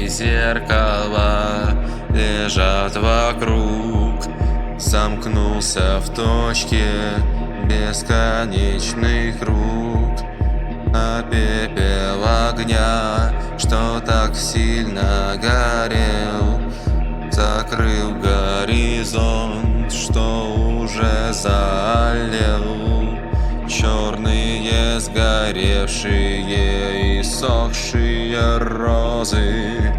и зеркала лежат вокруг. Замкнулся в точке бесконечный круг, а пепел огня, что так сильно горел, закрыл горизонт, что уже залил. Черные сгоревшие и сохшие розы,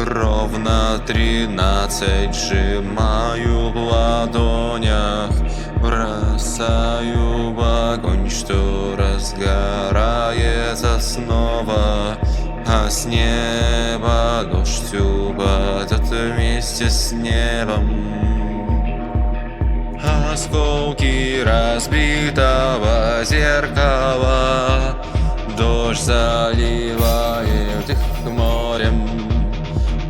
ровно 13 сжимаю в ладонях, бросаю в огонь, что разгорается снова, а с неба дождь упадет вместе с небом. Осколки разбитого зеркала дождь заливает их морем.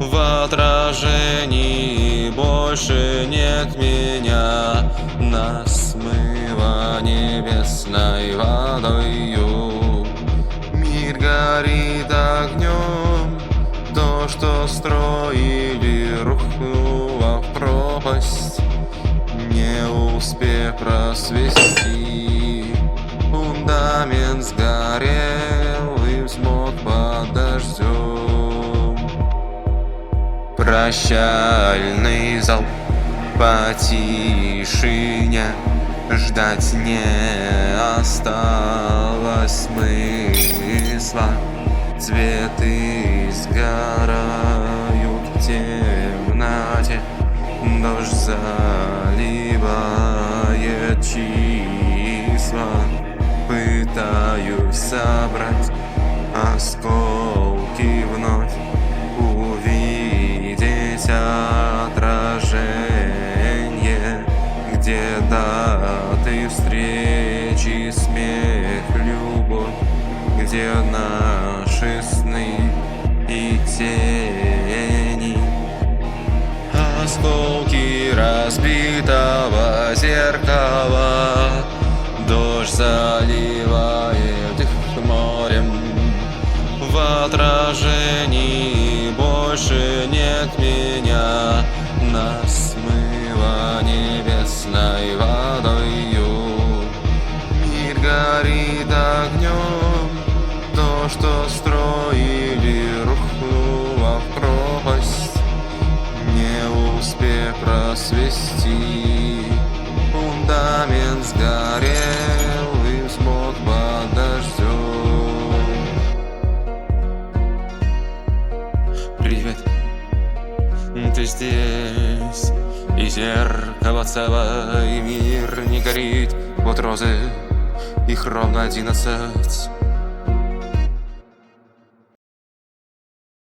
В отражении больше нет меня, нас смыло небесной водою. Мир горит огнем, то, что строили, рухнуло в пропасть, не успев просвести. Фундамент сгорел и взмок под дождем. Прощальный зал по тишине, ждать не осталось смысла. Цветы сгорают в темноте, дождь заливает числа. Пытаюсь собрать осколки вновь, увидеть отражение, где даты встречи, смех, любовь, где наши сны и тени. Осколки разбитого зеркала дождь заливает их морем. В отражении больше нет меня, нас смыло небесной водою. Мир горит огнем, то, что строили, рухнуло в пропасть, не успев просвести. Фундамент сгорел и взмок под дождем. Привет, ты здесь, и зеркало целое, и мир не горит. Вот розы, их ровно 11.